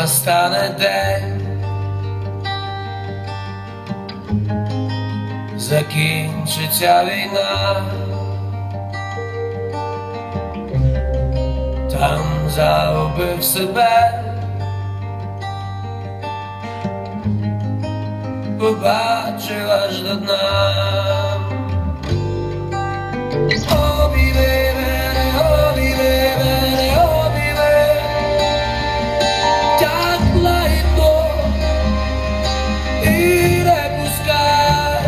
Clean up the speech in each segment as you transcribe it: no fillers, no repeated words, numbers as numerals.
настане день, закінчиться війна, там загубив себе, побачив аж до дна. Обійми мене, обійми мене, обійми, так лагідно і не пускай.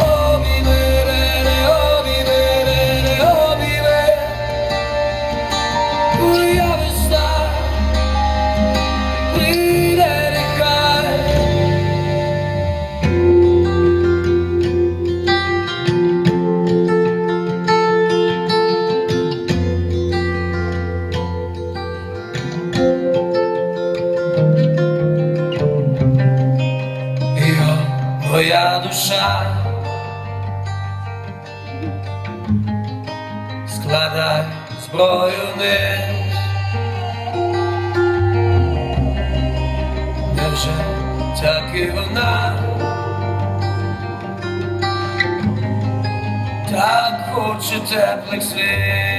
Обійми мене, обійми мене, обійми, моя весна прийде, нехай. Моя душа, складай зброю вниз. Невже так і вона так хоче теплих слів?